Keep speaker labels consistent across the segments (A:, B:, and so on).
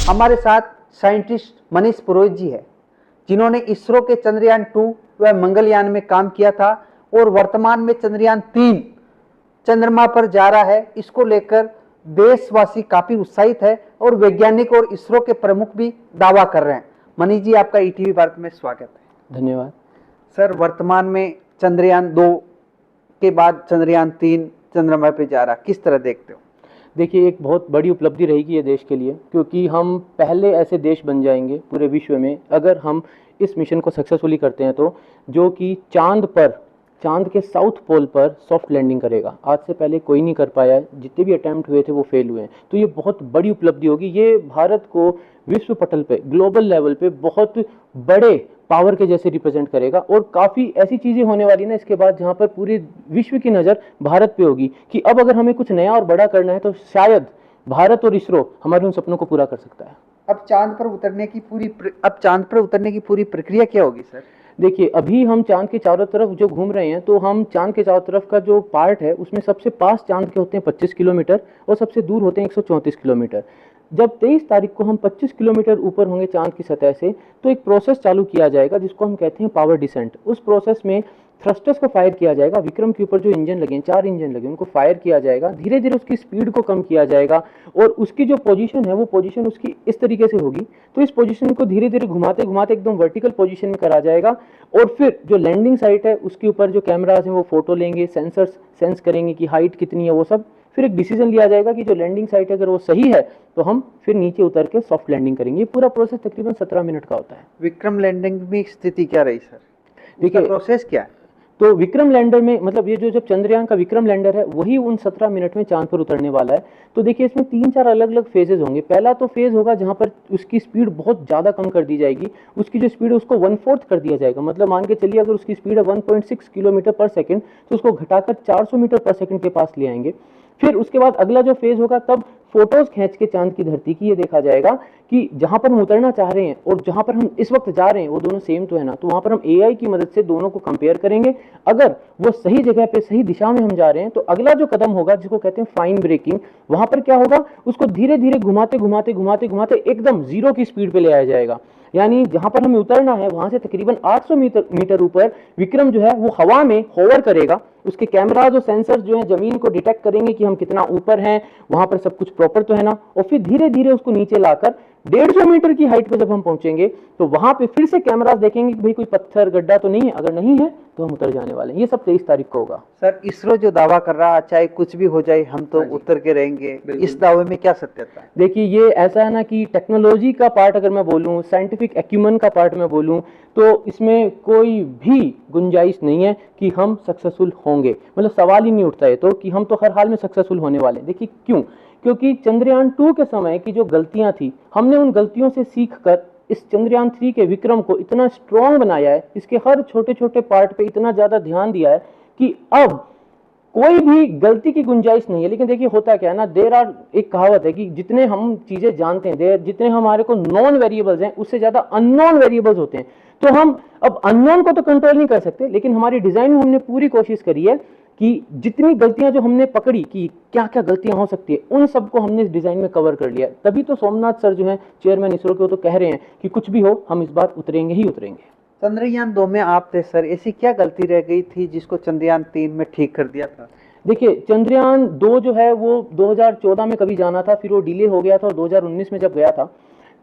A: हमारे साथ साइंटिस्ट मनीष पुरोहित जी है, जिन्होंने इसरो के चंद्रयान 2 व मंगलयान में काम किया था और वर्तमान में चंद्रयान 3 चंद्रमा पर जा रहा है। इसको लेकर देशवासी काफी उत्साहित है और वैज्ञानिक और इसरो के प्रमुख भी दावा कर रहे हैं। मनीष जी, आपका ईटीवी भारत में स्वागत है।
B: धन्यवाद
A: सर, वर्तमान में चंद्रयान 2 के बाद चंद्रयान 3 चंद्रमा पे जा रहा, किस तरह देखते हो?
B: देखिए, एक बहुत बड़ी उपलब्धि रहेगी ये देश के लिए, क्योंकि हम पहले ऐसे देश बन जाएंगे पूरे विश्व में अगर हम इस मिशन को सक्सेसफुली करते हैं, तो जो कि चांद के साउथ पोल पर सॉफ्ट लैंडिंग करेगा। आज से पहले कोई नहीं कर पाया है, जितने भी अटैम्प्ट हुए थे वो फेल हुए हैं। तो ये बहुत बड़ी उपलब्धि होगी। ये भारत को विश्व पटल पे, ग्लोबल लेवल पे बहुत बड़े पावर के जैसे रिप्रेजेंट करेगा। और काफ़ी ऐसी चीज़ें होने वाली ना इसके बाद, जहाँ पर पूरे विश्व की नज़र भारत पे होगी कि अब अगर हमें कुछ नया और बड़ा करना है तो शायद भारत और इसरो हमारे उन सपनों को पूरा कर सकता है।
A: अब चांद पर उतरने की पूरी प्रक्रिया क्या होगी सर?
B: देखिए, अभी हम चांद के चारों तरफ जो घूम रहे हैं, तो हम चांद के चारों तरफ का जो पार्ट है उसमें सबसे पास चांद के होते हैं 25 किलोमीटर और सबसे दूर होते हैं 134 किलोमीटर। जब 23 तारीख को हम 25 किलोमीटर ऊपर होंगे चांद की सतह से, तो एक प्रोसेस चालू किया जाएगा जिसको हम कहते हैं पावर डिसेंट। उस प्रोसेस में थ्रस्टर्स को फायर किया जाएगा। विक्रम के ऊपर जो इंजन लगे, 4 इंजन लगे, उनको फायर किया जाएगा। धीरे धीरे उसकी स्पीड को कम किया जाएगा और उसकी जो पोजीशन है वो पोजीशन उसकी इस तरीके से होगी। तो इस पोजीशन को धीरे धीरे घुमाते घुमाते एकदम वर्टिकल पोजीशन में करा जाएगा। और फिर जो लैंडिंग साइट है उसके ऊपर जो कैमराज हैं वो फोटो लेंगे, सेंसर्स सेंस करेंगे कि हाइट कितनी है, वो सब। फिर एक डिसीजन लिया जाएगा कि जो लैंडिंग साइट है अगर वो सही है तो हम फिर नीचे उतर के सॉफ्ट लैंडिंग करेंगे। ये पूरा प्रोसेस तकरीबन 17 मिनट का होता है।
A: विक्रम लैंडिंग में स्थिति क्या रही सर?
B: देखिए,
A: प्रोसेस क्या है?
B: तो विक्रम लैंडर में, मतलब ये जो जब चंद्रयान का विक्रम लैंडर है वही उन 17 मिनट में चांद पर उतरने वाला है। तो देखिए, इसमें 3-4 अलग अलग फेजेस होंगे। पहला तो फेज होगा जहां पर उसकी स्पीड बहुत ज़्यादा कम कर दी जाएगी। उसकी जो स्पीड है उसको 1/4 कर दिया जाएगा। मतलब मान के चलिए अगर उसकी स्पीड है 1.6 किलोमीटर पर सेकेंड, तो उसको घटाकर 400 मीटर पर सेकेंड के पास ले आएंगे। फिर उसके बाद अगला जो फेज होगा, तब फोटोज खींच के चांद की धरती की ये देखा जाएगा कि जहां पर हम उतरना चाह रहे हैं और जहां पर हम इस वक्त जा रहे हैं वो दोनों सेम तो है ना। तो वहां पर हम एआई की मदद से दोनों को कंपेयर करेंगे। अगर वो सही जगह पे, सही दिशा में हम जा रहे हैं, तो अगला जो कदम होगा जिसको कहते हैं फाइन ब्रेकिंग, वहां पर क्या होगा, उसको धीरे धीरे घुमाते घुमाते घुमाते घुमाते एकदम 0 की स्पीड पे ले आया जाएगा। यानी जहां पर हमें उतरना है वहां से तकरीबन 800 मीटर ऊपर विक्रम जो है वो हवा में होवर करेगा। उसके कैमराज और सेंसर्स जो है जमीन को डिटेक्ट करेंगे कि हम कितना ऊपर हैं, वहां पर सब कुछ प्रॉपर तो है ना। और फिर धीरे धीरे उसको नीचे लाकर 150 मीटर की हाइट पर जब हम पहुंचेंगे तो वहां पे फिर से कैमराज देखेंगे कि भाई कोई पत्थर गड्ढा तो नहीं है। अगर नहीं है तो हम उतर जाने वाले हैं। ये सब 23 तारीख को होगा।
A: सर, इसरो जो दावा कर रहा है चाहे कुछ भी हो जाए हम तो उतर के रहेंगे, इस दावे में क्या सत्यता है?
B: देखिए, ये ऐसा है ना कि टेक्नोलॉजी का पार्ट अगर मैं बोलूं, साइंटिफिक एक्यूमेन का पार्ट मैं बोलूं, तो इसमें कोई भी गुंजाइश नहीं है कि हम सक्सेसफुल होंगे। मतलब सवाल ही नहीं उठता है तो कि हम तो हर हाल में सक्सेसफुल होने वाले हैं। देखिए क्यों? क्योंकि चंद्रयान 2 के समय की जो गलतियां थी, हमने उन गलतियों से सीख कर इस चंद्रयान 3 के विक्रम को इतना स्ट्रॉन्ग बनाया है, इसके हर छोटे छोटे पार्ट पे इतना ज्यादा ध्यान दिया है कि अब कोई भी गलती की गुंजाइश नहीं है। लेकिन देखिए होता क्या है ना, एक कहावत है कि जितने हम चीजें जानते हैं, जितने हमारे को नॉन वेरिएबल्स हैं, उससे ज्यादा अननोन वेरिएबल्स होते हैं। तो हम अब अननोन को तो कंट्रोल नहीं कर सकते, लेकिन हमारी डिजाइन में हमने पूरी कोशिश करी है कि जितनी गलतियां जो हमने पकड़ी कि क्या क्या गलतियां हो सकती है, उन सबको हमने इस डिजाइन में कवर कर लिया। तभी तो सोमनाथ सर जो हैं चेयरमैन इसरो के, वो तो कह रहे हैं कि कुछ भी हो हम इस बार उतरेंगे ही उतरेंगे।
A: चंद्रयान 2 में आप थे सर, ऐसी क्या गलती रह गई थी जिसको चंद्रयान 3 में ठीक कर दिया था?
B: देखिए, चंद्रयान 2 जो है वो 2014 में कभी जाना था, फिर वो डिले हो गया था और 2019 में जब गया था,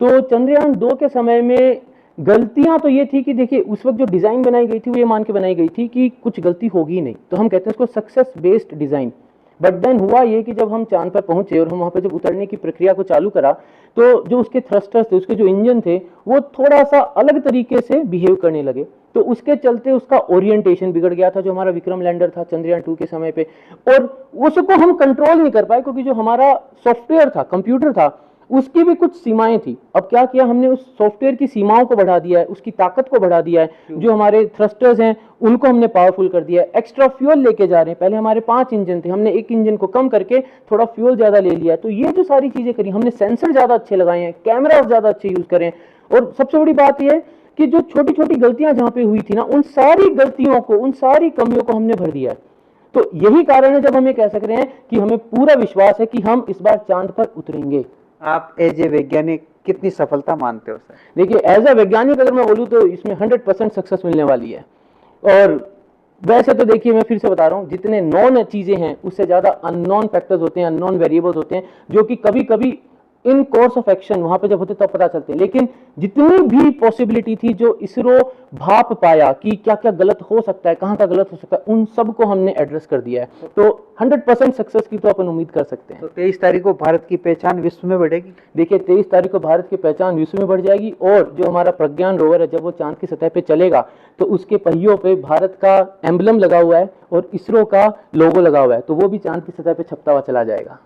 B: तो चंद्रयान 2 के समय में गलतियां तो ये थी कि देखिए उस वक्त जो डिजाइन बनाई गई थी वो ये मान के बनाई गई थी कि कुछ गलती होगी ही नहीं। तो हम कहते हैं उसको success based design. But then हुआ ये कि जब हम चांद पर पहुंचे और हम वहां पर जब उतरने की प्रक्रिया को चालू करा, तो जो उसके थ्रस्टर्स थे, उसके जो इंजन थे, वो थोड़ा सा अलग तरीके से बिहेव करने लगे। तो उसके चलते उसका ओरिएंटेशन बिगड़ गया था, जो हमारा विक्रम लैंडर था चंद्रयान 2 के समय पे, और उसको हम कंट्रोल नहीं कर पाए क्योंकि जो हमारा सॉफ्टवेयर था, कंप्यूटर था, उसकी भी कुछ सीमाएं थी। अब क्या किया हमने, उस सॉफ्टवेयर की सीमाओं को बढ़ा दिया है, उसकी ताकत को बढ़ा दिया है। जो हमारे थ्रस्टर्स हैं उनको हमने पावरफुल कर दिया है, एक्स्ट्रा फ्यूल लेके जा रहे हैं। पहले हमारे 5 इंजन थे, हमने एक इंजन को कम करके थोड़ा फ्यूल ज्यादा ले लिया है। तो ये जो सारी चीजें करी हमने, सेंसर ज्यादा अच्छे लगाए हैं, कैमरा ज्यादा अच्छे यूज करें, और सबसे बड़ी बात यह कि जो छोटी छोटी गलतियां जहां पे हुई थी ना, उन सारी गलतियों को, उन सारी कमियों को हमने भर दिया है। तो यही कारण है जब हम ये कह सक रहे हैं कि हमें पूरा विश्वास है कि हम इस बार चांद पर उतरेंगे।
A: आप एज ए वैज्ञानिक कितनी सफलता मानते हो सर?
B: देखिए, एज अ वैज्ञानिक अगर मैं बोलूँ तो इसमें 100% सक्सेस मिलने वाली है। और वैसे तो देखिए, मैं फिर से बता रहा हूँ, जितने नॉन चीजें हैं उससे ज्यादा अननोन फैक्टर्स होते हैं, अननोन वेरिएबल्स होते हैं, जो कि कभी कभी इन कोर्स ऑफ एक्शन वहां पे जब होते तब पता चलते हैं। लेकिन जितनी भी पॉसिबिलिटी थी जो इसरो भाप पाया कि क्या क्या गलत हो सकता है, कहाँ का गलत हो सकता है, उन सब को हमने एड्रेस कर दिया है। तो 100% सक्सेस की तो अपन उम्मीद कर सकते हैं।
A: तो 23 तारीख को भारत की पहचान विश्व में बढ़ेगी।
B: देखिए, 23 तारीख को भारत की पहचान विश्व में बढ़ जाएगी, और जो हमारा प्रज्ञान रोवर है जब वो चांद की सतह पे चलेगा तो उसके पहियों पे भारत का एम्बलम लगा हुआ है और इसरो का लोगो लगा हुआ है, तो वो भी चांद की सतह पे छपता हुआ चला जाएगा।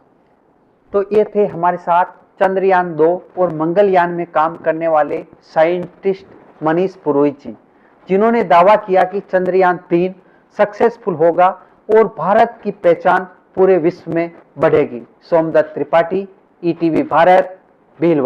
A: तो ये थे हमारे साथ चंद्रयान 2 और मंगलयान में काम करने वाले साइंटिस्ट मनीष पुरोहित जी, जिन्होंने दावा किया कि चंद्रयान 3 सक्सेसफुल होगा और भारत की पहचान पूरे विश्व में बढ़ेगी। सोमदत्त त्रिपाठी, ईटीवी भारत, भीलवाड़ा।